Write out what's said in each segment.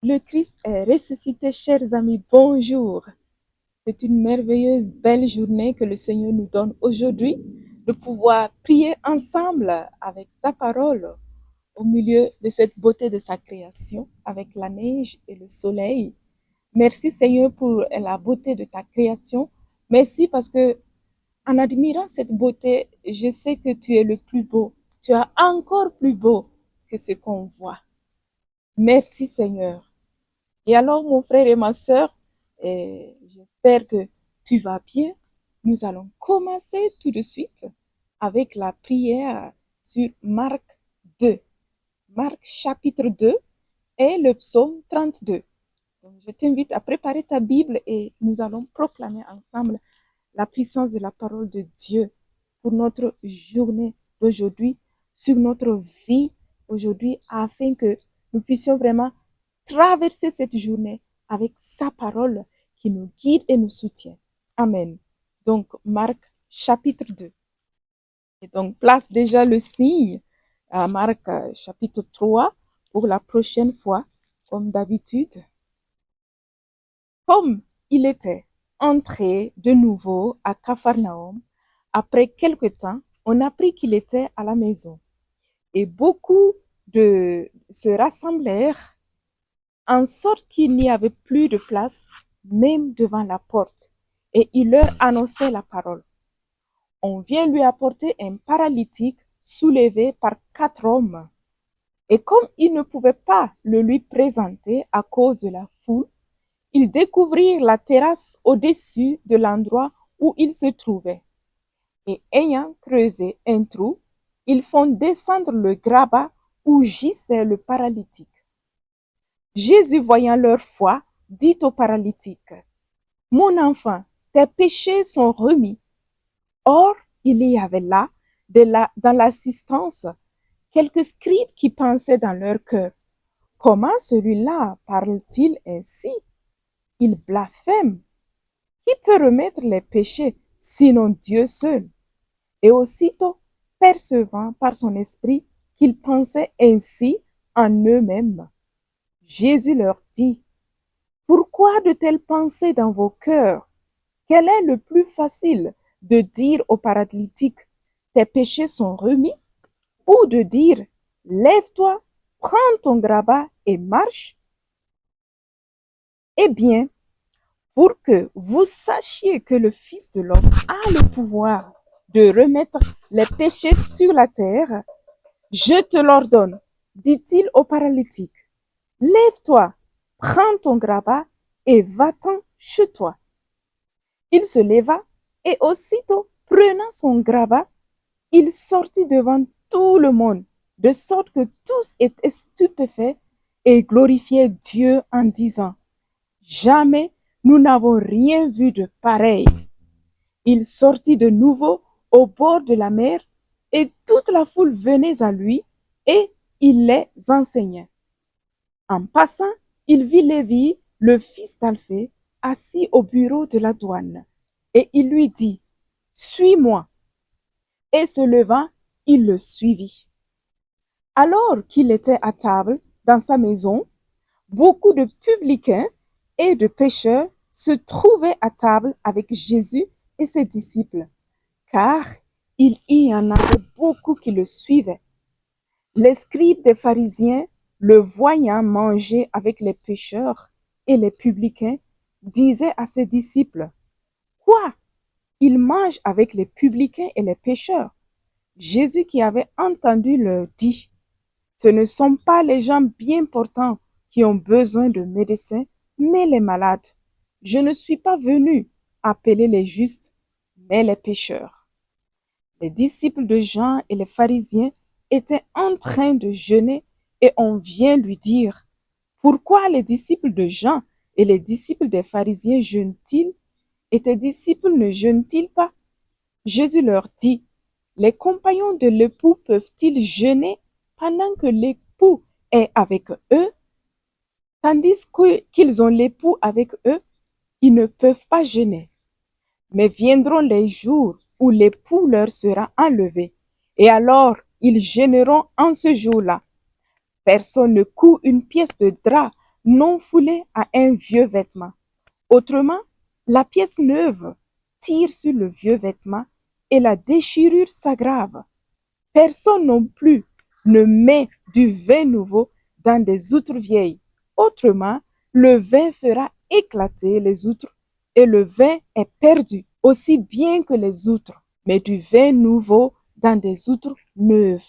Le Christ est ressuscité, chers amis, bonjour. C'est une merveilleuse, belle journée que le Seigneur nous donne aujourd'hui de pouvoir prier ensemble avec sa parole au milieu de cette beauté de sa création, avec la neige et le soleil. Merci Seigneur pour la beauté de ta création. Merci parce que en admirant cette beauté, je sais que tu es le plus beau. Tu es encore plus beau que ce qu'on voit. Merci Seigneur. Et alors, mon frère et ma sœur, j'espère que tu vas bien. Nous allons commencer tout de suite avec la prière sur Marc 2. Marc chapitre 2 et le psaume 32. Donc, je t'invite à préparer ta Bible et nous allons proclamer ensemble la puissance de la parole de Dieu pour notre journée d'aujourd'hui, sur notre vie aujourd'hui, afin que nous puissions vraiment traverser cette journée avec sa parole qui nous guide et nous soutient. Amen. Donc, Marc chapitre 2. Et donc, place déjà le signe à Marc chapitre 3 pour la prochaine fois, comme d'habitude. Comme il était entré de nouveau à Capharnaüm, après quelque temps, on apprit qu'il était à la maison. Et beaucoup se rassemblèrent en sorte qu'il n'y avait plus de place, même devant la porte. Et il leur annonçait la parole. On vient lui apporter un paralytique soulevé par 4 hommes. Et comme il ne pouvait pas le lui présenter à cause de la foule, ils découvrirent la terrasse au-dessus de l'endroit où il se trouvait. Et ayant creusé un trou, ils font descendre le grabat où gisait le paralytique. Jésus, voyant leur foi, dit au paralytique, « Mon enfant, tes péchés sont remis. » Or, il y avait là, dans l'assistance, quelques scribes qui pensaient dans leur cœur, « Comment celui-là parle-t-il ainsi? Il blasphème. Qui peut remettre les péchés, sinon Dieu seul? » Et aussitôt, percevant par son esprit qu'ils pensaient ainsi en eux-mêmes, Jésus leur dit, « Pourquoi de telles pensées dans vos cœurs? Quel est le plus facile, de dire au paralytique, tes péchés sont remis, ou de dire, lève-toi, prends ton grabat et marche? Eh bien, pour que vous sachiez que le Fils de l'homme a le pouvoir de remettre les péchés sur la terre, je te l'ordonne, dit-il au paralytique, lève-toi, prends ton grabat et va-t'en chez toi. Il se leva et aussitôt, prenant son grabat, il sortit devant tout le monde, de sorte que tous étaient stupéfaits et glorifiaient Dieu en disant, jamais nous n'avons rien vu de pareil. Il sortit de nouveau au bord de la mer et toute la foule venait à lui et il les enseignait. En passant, il vit Lévi, le fils d'Alphée, assis au bureau de la douane et il lui dit, « Suis-moi. » Et se levant, il le suivit. Alors qu'il était à table dans sa maison, beaucoup de publicains et de pécheurs se trouvaient à table avec Jésus et ses disciples, car il y en avait beaucoup qui le suivaient. Les scribes des pharisiens, le voyant manger avec les pécheurs et les publicains, disaient à ses disciples, « Quoi? Il mange avec les publicains et les pécheurs. » Jésus qui avait entendu leur dit, « Ce ne sont pas les gens bien portants qui ont besoin de médecins, mais les malades. Je ne suis pas venu appeler les justes, mais les pécheurs. » Les disciples de Jean et les pharisiens étaient en train de jeûner et on vient lui dire, « Pourquoi les disciples de Jean et les disciples des pharisiens jeûnent-ils et tes disciples ne jeûnent-ils pas? » Jésus leur dit, « Les compagnons de l'époux peuvent-ils jeûner pendant que l'époux est avec eux? Tandis qu'ils ont l'époux avec eux, ils ne peuvent pas jeûner. Mais viendront les jours où l'époux leur sera enlevé, et alors ils jeûneront en ce jour-là. Personne ne coud une pièce de drap non foulée à un vieux vêtement. Autrement, la pièce neuve tire sur le vieux vêtement et la déchirure s'aggrave. Personne non plus ne met du vin nouveau dans des outres vieilles. Autrement, le vin fera éclater les outres et le vin est perdu, aussi bien que les outres. Mais du vin nouveau dans des outres neuves.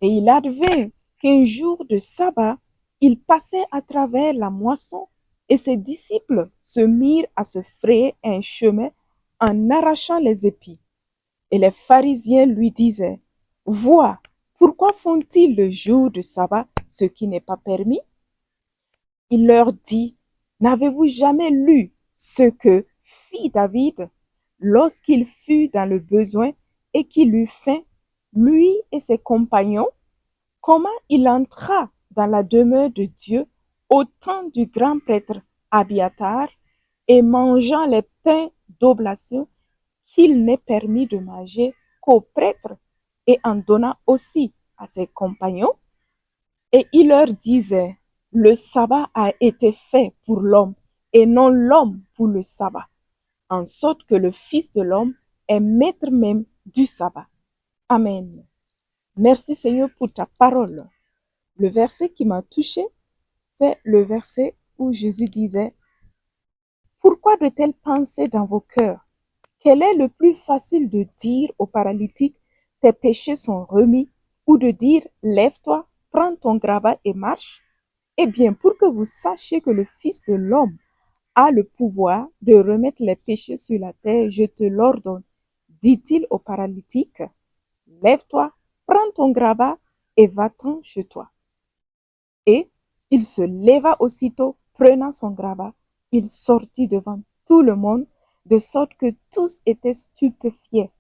Et il advint qu'un jour de sabbat, il passait à travers la moisson et ses disciples se mirent à se frayer un chemin en arrachant les épis. Et les pharisiens lui disaient, vois, pourquoi font-ils le jour de sabbat ce qui n'est pas permis? Il leur dit, n'avez-vous jamais lu ce que fit David lorsqu'il fut dans le besoin et qu'il eut faim, lui et ses compagnons, comment il entra dans la demeure de Dieu au temps du grand prêtre Abiatar et mangeant les pains d'oblation qu'il n'est permis de manger qu'aux prêtres et en donnant aussi à ses compagnons? Et il leur disait, le sabbat a été fait pour l'homme et non l'homme pour le sabbat, en sorte que le Fils de l'homme est maître même du sabbat. Amen. Merci Seigneur pour ta parole. Le verset qui m'a touché, c'est le verset où Jésus disait, pourquoi de telles pensées dans vos cœurs? Quel est le plus facile de dire aux paralytiques, tes péchés sont remis, ou de dire, lève-toi, prends ton grabat et marche? Eh bien, pour que vous sachiez que le Fils de l'homme a le pouvoir de remettre les péchés sur la terre, je te l'ordonne, dit-il au paralytique, lève-toi, prends ton grabat et va-t'en chez toi. Et il se leva aussitôt, prenant son grabat, il sortit devant tout le monde, de sorte que tous étaient stupéfiés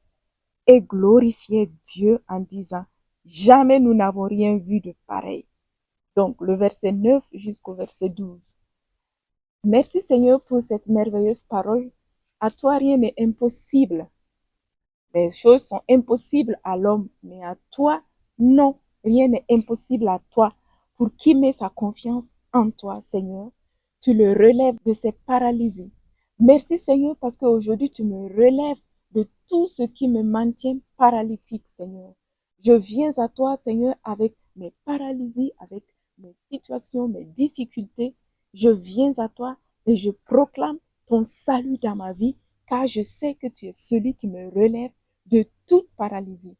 et glorifiaient Dieu en disant, jamais nous n'avons rien vu de pareil. Donc, le verset 9 jusqu'au verset 12. Merci Seigneur pour cette merveilleuse parole. À toi, rien n'est impossible. Les choses sont impossibles à l'homme, mais à toi, non. Rien n'est impossible à toi. Pour qui met sa confiance en toi, Seigneur, tu le relèves de ses paralysies. Merci Seigneur parce qu'aujourd'hui, tu me relèves de tout ce qui me maintient paralytique, Seigneur. Je viens à toi, Seigneur, avec mes paralysies, avec mes situations, mes difficultés. Je viens à toi et je proclame ton salut dans ma vie, car je sais que tu es celui qui me relève de toute paralysie.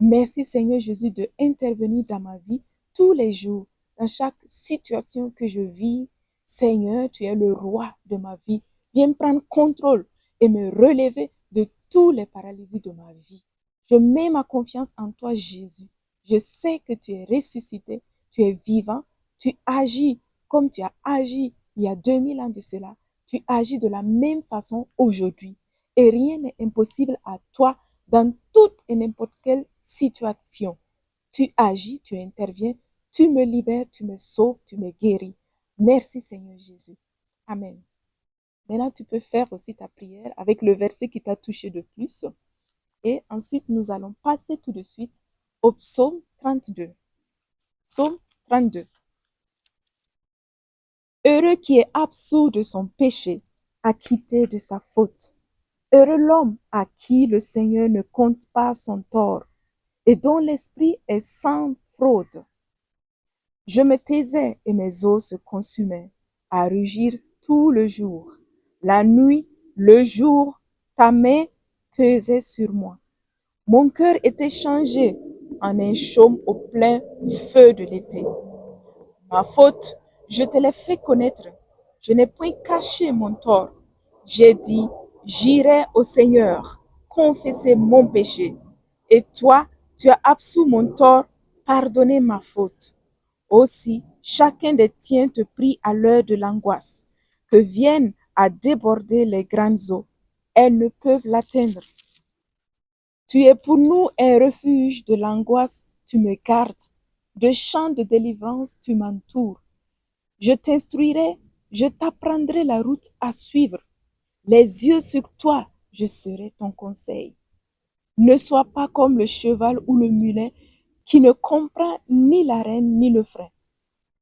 Merci Seigneur Jésus de intervenir dans ma vie tous les jours, dans chaque situation que je vis. Seigneur, tu es le roi de ma vie. Viens prendre contrôle et me relever de tous les paralysies de ma vie. Je mets ma confiance en toi, Jésus. Je sais que tu es ressuscité, tu es vivant, tu agis comme tu as agi il y a 2000 ans de cela. Tu agis de la même façon aujourd'hui. Et rien n'est impossible à toi dans toute et n'importe quelle situation. Tu agis, tu interviens, tu me libères, tu me sauves, tu me guéris. Merci Seigneur Jésus. Amen. Maintenant, tu peux faire aussi ta prière avec le verset qui t'a touché de plus. Et ensuite, nous allons passer tout de suite au psaume 32. Psaume 32. Heureux qui est absous de son péché, acquitté de sa faute. Heureux l'homme à qui le Seigneur ne compte pas son tort et dont l'esprit est sans fraude. Je me taisais et mes os se consumaient à rugir tout le jour. La nuit, le jour, ta main pesait sur moi. Mon cœur était changé en un chaume au plein feu de l'été. Ma faute, je te l'ai fait connaître. Je n'ai point caché mon tort. J'ai dit, j'irai au Seigneur, confesser mon péché. Et toi, tu as absous mon tort, pardonné ma faute. Aussi, chacun des tiens te prie à l'heure de l'angoisse, que viennent à déborder les grandes eaux. Elles ne peuvent l'atteindre. Tu es pour nous un refuge de l'angoisse, tu me gardes. De chants de délivrance, tu m'entoures. Je t'instruirai, je t'apprendrai la route à suivre. Les yeux sur toi, je serai ton conseil. Ne sois pas comme le cheval ou le mulet qui ne comprend ni la reine ni le frein.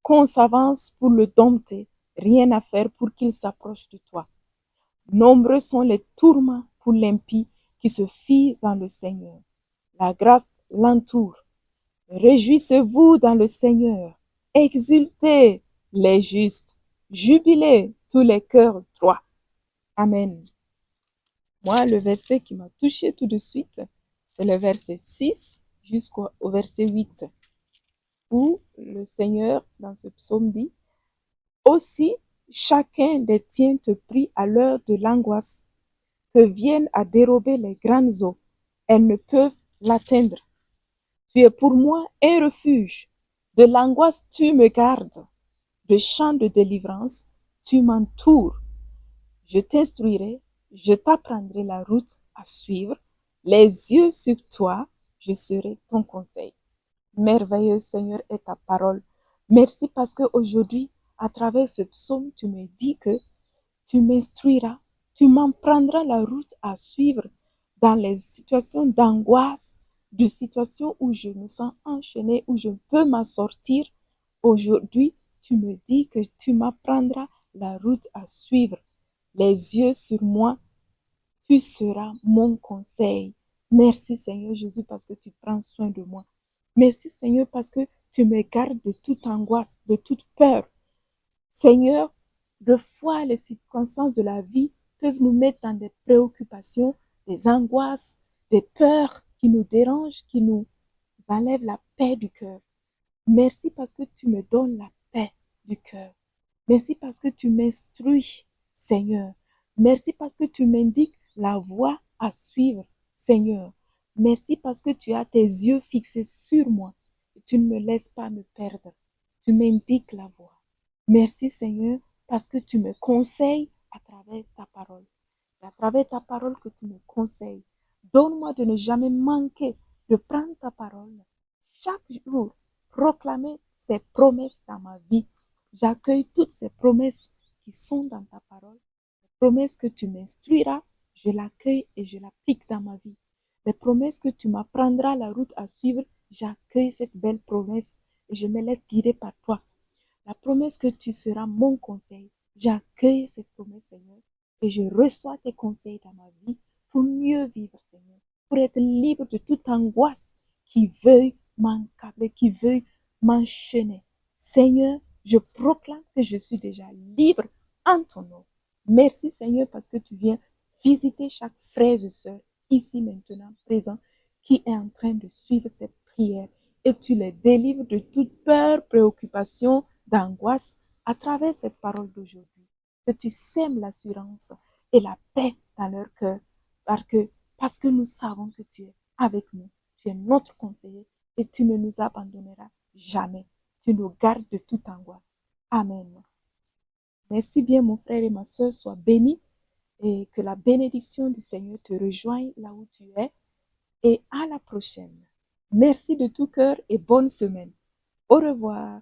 qu'on s'avance pour le dompter, rien à faire pour qu'il s'approche de toi. Nombreux sont les tourments pour l'impie qui se fie dans le Seigneur. La grâce l'entoure. Réjouissez-vous dans le Seigneur. Exultez les justes. Jubilez tous les cœurs droits. Amen. Moi, le verset qui m'a touché tout de suite, c'est le verset 6 jusqu'au verset 8, où le Seigneur, dans ce psaume, dit « Aussi, chacun des tiens te prie à l'heure de l'angoisse, que viennent à dérober les grandes eaux. Elles ne peuvent l'atteindre. Tu es pour moi un refuge. De l'angoisse, tu me gardes. De chants de délivrance, tu m'entoures. Je t'instruirai, je t'apprendrai la route à suivre. Les yeux sur toi, je serai ton conseil. » Merveilleux Seigneur est ta parole. Merci parce qu'aujourd'hui, à travers ce psaume, tu me dis que tu m'instruiras, tu m'apprendras la route à suivre dans les situations d'angoisse, de situations où je me sens enchaînée, où je peux m'en sortir. Aujourd'hui, tu me dis que tu m'apprendras la route à suivre. Les yeux sur moi, tu seras mon conseil. Merci Seigneur Jésus parce que tu prends soin de moi. Merci Seigneur parce que tu me gardes de toute angoisse, de toute peur. Seigneur, de fois les circonstances de la vie peuvent nous mettre dans des préoccupations, des angoisses, des peurs qui nous dérangent, qui nous enlèvent la paix du cœur. Merci parce que tu me donnes la paix du cœur. Merci parce que tu m'instruis, Seigneur. Merci parce que tu m'indiques la voie à suivre, Seigneur. Merci parce que tu as tes yeux fixés sur moi et tu ne me laisses pas me perdre. Tu m'indiques la voie. Merci, Seigneur, parce que tu me conseilles à travers ta parole. C'est à travers ta parole que tu me conseilles. Donne-moi de ne jamais manquer de prendre ta parole. Chaque jour, proclamer ces promesses dans ma vie. J'accueille toutes ces promesses qui sont dans ta parole. Les promesses que tu m'instruiras, je l'accueille et je l'applique dans ma vie. Les promesses que tu m'apprendras la route à suivre, j'accueille cette belle promesse et je me laisse guider par toi. La promesse que tu seras mon conseil, j'accueille cette promesse, Seigneur, et je reçois tes conseils dans ma vie pour mieux vivre, Seigneur, pour être libre de toute angoisse qui veuille m'encadrer, qui veuille m'enchaîner. Seigneur, je proclame que je suis déjà libre en ton nom. Merci, Seigneur, parce que tu viens visiter chaque frère et sœur ici maintenant présent qui est en train de suivre cette prière et tu les délivres de toute peur, préoccupation, d'angoisse à travers cette parole d'aujourd'hui. Que tu sèmes l'assurance et la paix dans leur cœur parce que nous savons que tu es avec nous. Tu es notre conseiller et tu ne nous abandonneras jamais. Tu nous gardes de toute angoisse. Amen. Merci bien mon frère et ma soeur, sois bénis et que la bénédiction du Seigneur te rejoigne là où tu es et à la prochaine. Merci de tout cœur et bonne semaine. Au revoir.